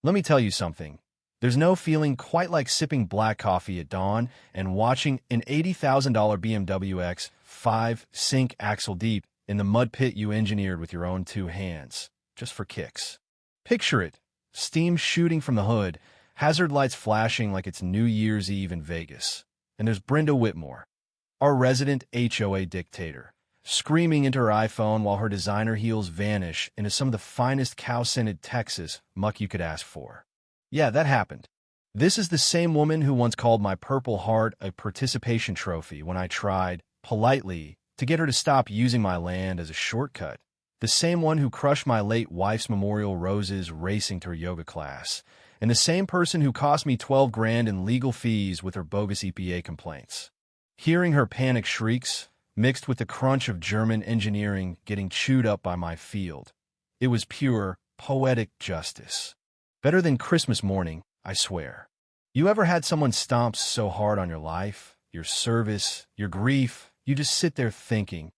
Let me tell you something. There's no feeling quite like sipping black coffee at dawn and watching an $80,000 BMW X5 sink axle deep in the mud pit you engineered with your own two hands, just for kicks. Picture it. Steam shooting from the hood, hazard lights flashing like it's New Year's Eve in Vegas. And there's Brenda Whitmore, our resident HOA dictator, screaming into her iPhone while her designer heels vanish into some of the finest cow-scented Texas muck you could ask for. Yeah, that happened. This is the same woman who once called my Purple Heart a participation trophy when I tried, politely, to get her to stop using my land as a shortcut. The same one who crushed my late wife's memorial roses racing to her yoga class. And the same person who cost me 12 grand in legal fees with her bogus EPA complaints. Hearing her panic shrieks, mixed with the crunch of German engineering getting chewed up by my field, it was pure, poetic justice. Better than Christmas morning, I swear. You ever had someone stomp so hard on your life, your service, your grief, you just sit there thinking,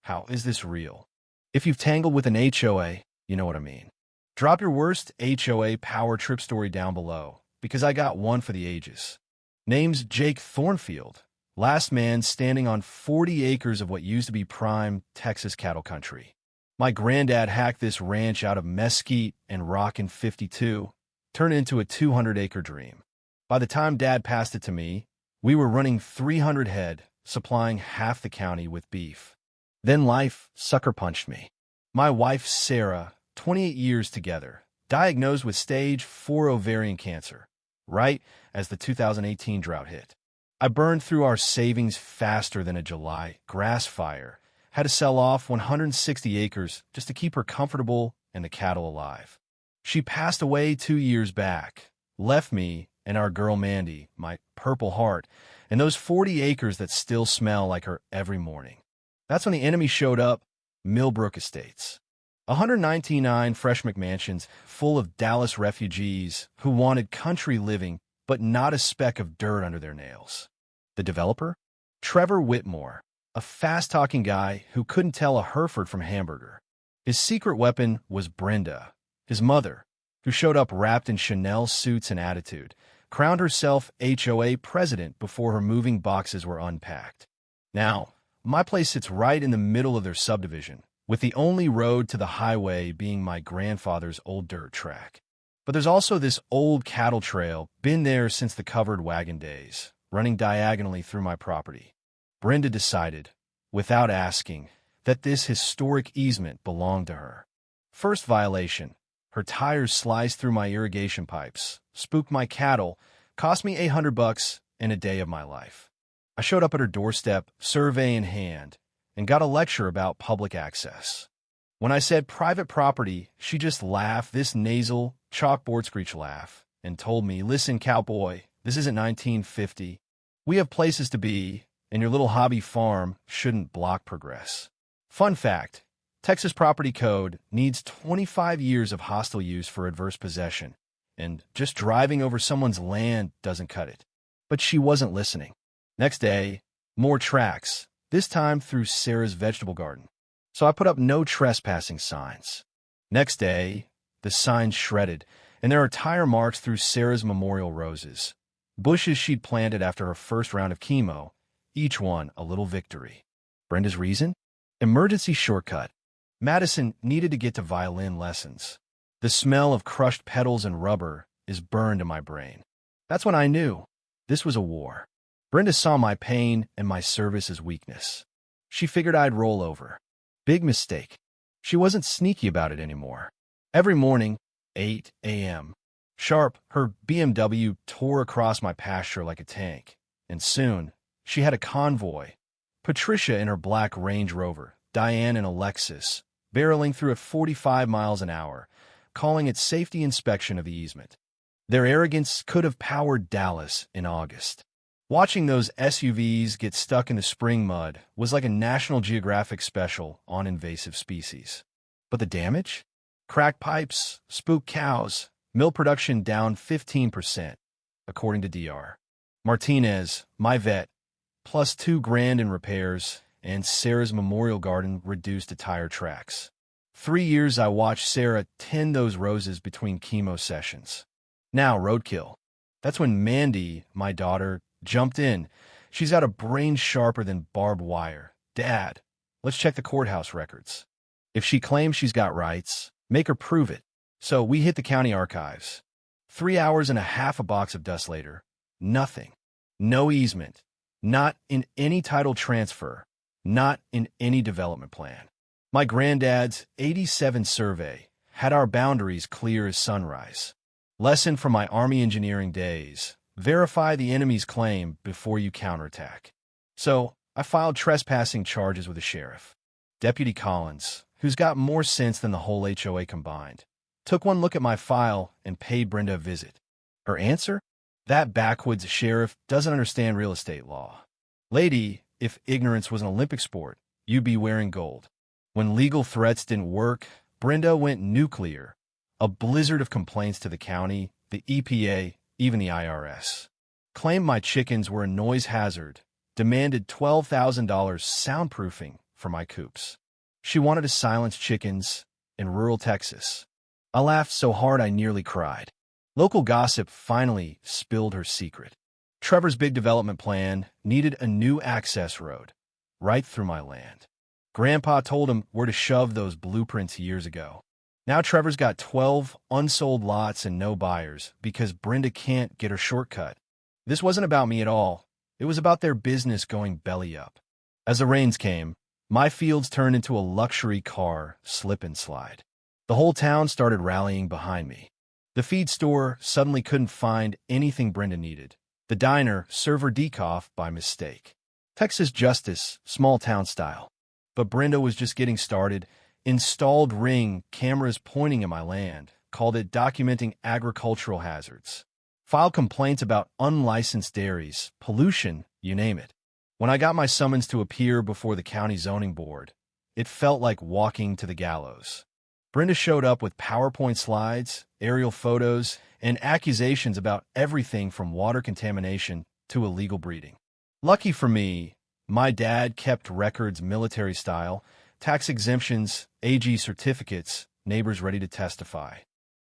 how is this real? If you've tangled with an HOA, you know what I mean. Drop your worst HOA power trip story down below, because I got one for the ages. Name's Jake Thornfield, last man standing on 40 acres of what used to be prime Texas cattle country. My granddad hacked this ranch out of mesquite and rock in '52, turned it into a 200-acre dream. By the time Dad passed it to me, we were running 300 head, supplying half the county with beef. Then life sucker punched me. My wife, Sarah, 28 years together, diagnosed with stage 4 ovarian cancer, right as the 2018 drought hit. I burned through our savings faster than a July grass fire, had to sell off 160 acres just to keep her comfortable and the cattle alive. She passed away 2 years back, left me and our girl Mandy, my Purple Heart, and those 40 acres that still smell like her every morning. That's when the enemy showed up, Millbrook Estates. 199 fresh McMansions full of Dallas refugees who wanted country living but not a speck of dirt under their nails. The developer? Trevor Whitmore, a fast-talking guy who couldn't tell a Hereford from hamburger. His secret weapon was Brenda, his mother, who showed up wrapped in Chanel suits and attitude, crowned herself HOA president before her moving boxes were unpacked. Now, my place sits right in the middle of their subdivision, with the only road to the highway being my grandfather's old dirt track. But there's also this old cattle trail, been there since the covered wagon days, running diagonally through my property. Brenda decided, without asking, that this historic easement belonged to her. First violation, her tires sliced through my irrigation pipes, spooked my cattle, cost me $800 and a day of my life. I showed up at her doorstep, survey in hand, and got a lecture about public access. When I said private property, she just laughed this nasal, chalkboard screech laugh, and told me, listen, cowboy, this isn't 1950. We have places to be, and your little hobby farm shouldn't block progress. Fun fact, Texas property code needs 25 years of hostile use for adverse possession, and just driving over someone's land doesn't cut it. But she wasn't listening. Next day, more tracks, this time through Sarah's vegetable garden. So I put up no trespassing signs. Next day, the signs shredded, and there are tire marks through Sarah's memorial roses, bushes she'd planted after her first round of chemo, each one a little victory. Brenda's reason? Emergency shortcut. Madison needed to get to violin lessons. The smell of crushed petals and rubber is burned in my brain. That's when I knew this was a war. Brenda saw my pain and my service as weakness. She figured I'd roll over. Big mistake. She wasn't sneaky about it anymore. Every morning, 8 a.m. sharp, her BMW tore across my pasture like a tank. And soon, she had a convoy. Patricia in her black Range Rover, Diane in a Lexus, barreling through at 45 miles an hour, calling it safety inspection of the easement. Their arrogance could have powered Dallas in August. Watching those SUVs get stuck in the spring mud was like a National Geographic special on invasive species. But the damage? Cracked pipes, spooked cows, milk production down 15%, according to DR. Martinez, my vet, plus $2 grand in repairs, and Sarah's memorial garden reduced to tire tracks. 3 years I watched Sarah tend those roses between chemo sessions. Now, roadkill. That's when Mandy, my daughter, jumped in. She's got a brain sharper than barbed wire. Dad, let's check the courthouse records. If she claims she's got rights, make her prove it. So we hit the county archives. 3 hours and a half a box of dust later. Nothing. No easement. Not in any title transfer. Not in any development plan. My granddad's '87 survey had our boundaries clear as sunrise. Lesson from my Army engineering days. Verify the enemy's claim before you counterattack. So, I filed trespassing charges with the sheriff. Deputy Collins, who's got more sense than the whole HOA combined, took one look at my file and paid Brenda a visit. Her answer? That backwoods sheriff doesn't understand real estate law. Lady, if ignorance was an Olympic sport, you'd be wearing gold. When legal threats didn't work, Brenda went nuclear. A blizzard of complaints to the county, the EPA, even the IRS. Claimed my chickens were a noise hazard, demanded $12,000 soundproofing for my coops. She wanted to silence chickens in rural Texas. I laughed so hard I nearly cried. Local gossip finally spilled her secret. Trevor's big development plan needed a new access road, right through my land. Grandpa told him where to shove those blueprints years ago. Now Trevor's got 12 unsold lots and no buyers because Brenda can't get her shortcut. This wasn't about me at all. It was about their business going belly up. As the rains came, my fields turned into a luxury car slip and slide. The whole town started rallying behind me. The feed store suddenly couldn't find anything Brenda needed. The diner served her decaf by mistake. Texas justice, small town style. But Brenda was just getting started. Installed Ring cameras pointing at my land, called it documenting agricultural hazards. Filed complaints about unlicensed dairies, pollution, you name it. When I got my summons to appear before the county zoning board, it felt like walking to the gallows. Brenda showed up with PowerPoint slides, aerial photos, and accusations about everything from water contamination to illegal breeding. Lucky for me, my dad kept records military style, tax exemptions, AG certificates, neighbors ready to testify.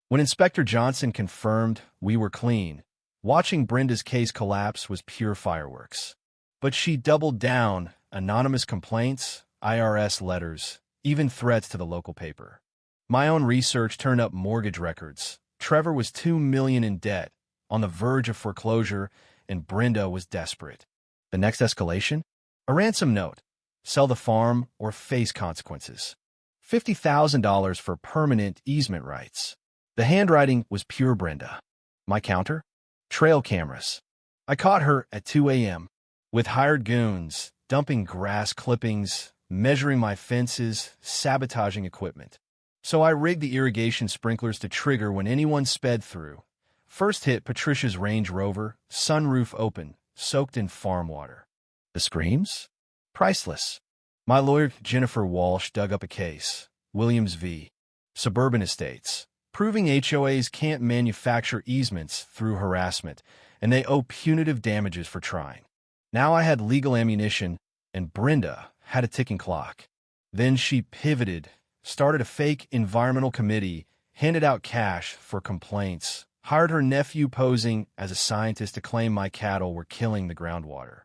When Inspector Johnson confirmed we were clean, watching Brenda's case collapse was pure fireworks. But she doubled down, anonymous complaints, IRS letters, even threats to the local paper. My own research turned up mortgage records. Trevor was $2 million in debt, on the verge of foreclosure, and Brenda was desperate. The next escalation? A ransom note. Sell the farm or face consequences. $50,000 for permanent easement rights. The handwriting was pure Brenda. My counter? Trail cameras. I caught her at 2 a.m. with hired goons, dumping grass clippings, measuring my fences, sabotaging equipment. So I rigged the irrigation sprinklers to trigger when anyone sped through. First hit Patricia's Range Rover, sunroof open, soaked in farm water. The screams? Priceless. My lawyer, Jennifer Walsh, dug up a case, Williams v. Suburban Estates, proving HOAs can't manufacture easements through harassment, and they owe punitive damages for trying. Now I had legal ammunition, and Brenda had a ticking clock. Then she pivoted, started a fake environmental committee, handed out cash for complaints, hired her nephew posing as a scientist to claim my cattle were killing the groundwater.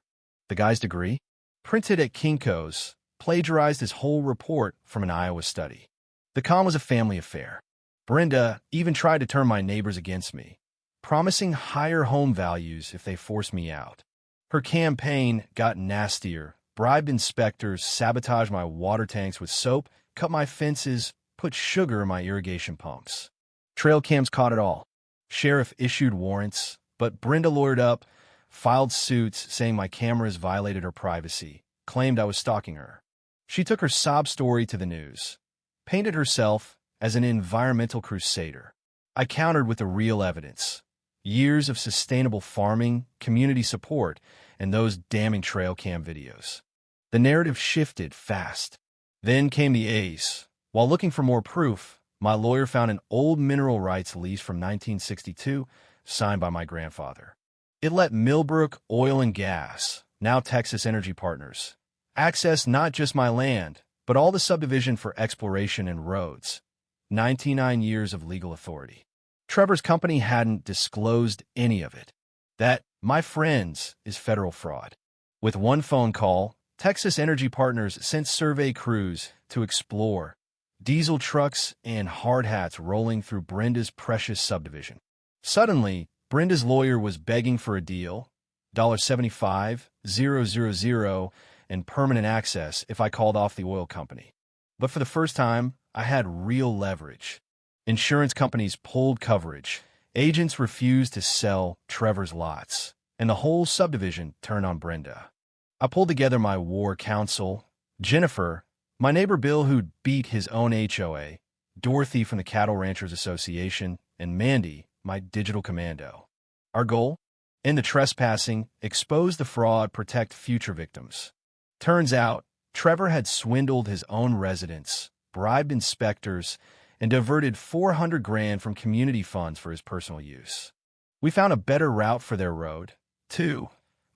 The guy's degree? Printed at Kinko's, plagiarized his whole report from an Iowa study. The con was a family affair. Brenda even tried to turn my neighbors against me, promising higher home values if they forced me out. Her campaign got nastier, bribed inspectors, sabotaged my water tanks with soap, cut my fences, put sugar in my irrigation pumps. Trail cams caught it all. Sheriff issued warrants, but Brenda lawyered up, filed suits saying my cameras violated her privacy, claimed I was stalking her. She took her sob story to the news, painted herself as an environmental crusader. I countered with the real evidence. Years of sustainable farming, community support, and those damning trail cam videos. The narrative shifted fast. Then came the ace. While looking for more proof, my lawyer found an old mineral rights lease from 1962, signed by my grandfather. It let Millbrook Oil and Gas, now Texas Energy Partners, access not just my land, but all the subdivision for exploration and roads. 99 years of legal authority. Trevor's company hadn't disclosed any of it. That, my friends, is federal fraud. With one phone call, Texas Energy Partners sent survey crews to explore diesel trucks and hard hats rolling through Brenda's precious subdivision. Suddenly, Brenda's lawyer was begging for a deal, $75,000, and permanent access if I called off the oil company. But for the first time, I had real leverage. Insurance companies pulled coverage, agents refused to sell Trevor's lots, and the whole subdivision turned on Brenda. I pulled together my war council, Jennifer, my neighbor Bill who'd beat his own HOA, Dorothy from the Cattle Ranchers Association, and Mandy, my digital commando. Our goal? End the trespassing, expose the fraud, protect future victims. Turns out, Trevor had swindled his own residents, bribed inspectors, and diverted $400,000 from community funds for his personal use. We found a better route for their road, too,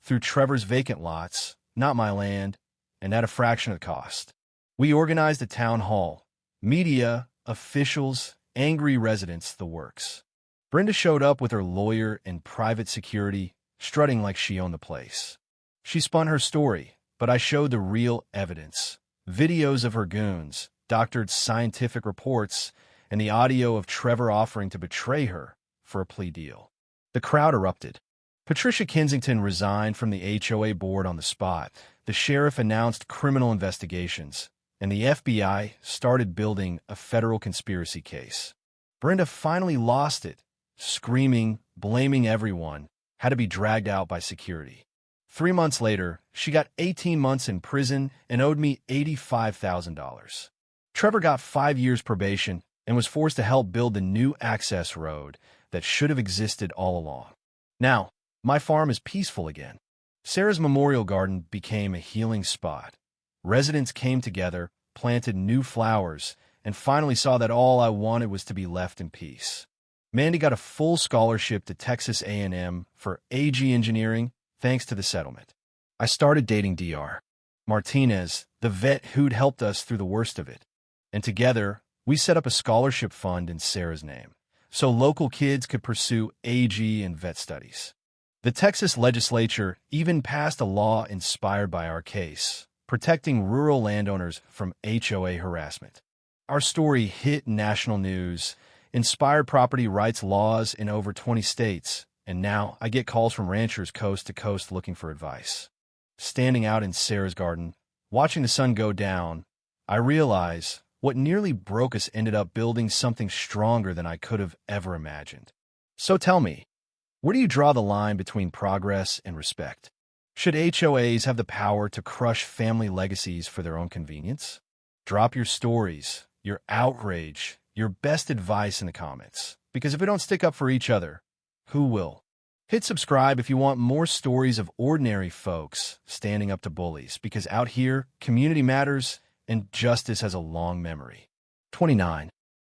through Trevor's vacant lots, not my land, and at a fraction of the cost. We organized a town hall, media, officials, angry residents, the works. Brenda showed up with her lawyer and private security, strutting like she owned the place. She spun her story, but I showed the real evidence. Videos of her goons, doctored scientific reports, and the audio of Trevor offering to betray her for a plea deal. The crowd erupted. Patricia Kensington resigned from the HOA board on the spot. The sheriff announced criminal investigations, and the FBI started building a federal conspiracy case. Brenda finally lost it, screaming, blaming everyone, had to be dragged out by security. 3 months later, she got 18 months in prison and owed me $85,000. Trevor got 5 years probation and was forced to help build the new access road that should have existed all along. Now, my farm is peaceful again. Sarah's memorial garden became a healing spot. Residents came together, planted new flowers, and finally saw that all I wanted was to be left in peace. Mandy got a full scholarship to Texas A&M for AG engineering thanks to the settlement. I started dating Dr. Martinez, the vet who'd helped us through the worst of it. And together, we set up a scholarship fund in Sarah's name, so local kids could pursue AG and vet studies. The Texas legislature even passed a law inspired by our case, protecting rural landowners from HOA harassment. Our story hit national news, inspired property rights laws in over 20 states, and now I get calls from ranchers coast to coast looking for advice. Standing out in Sarah's garden, watching the sun go down, I realize what nearly broke us ended up building something stronger than I could have ever imagined. So tell me, where do you draw the line between progress and respect? Should HOAs have the power to crush family legacies for their own convenience? Drop your stories, your outrage, your best advice in the comments, because if we don't stick up for each other, who will? Hit subscribe if you want more stories of ordinary folks standing up to bullies, because out here, community matters and justice has a long memory. 29.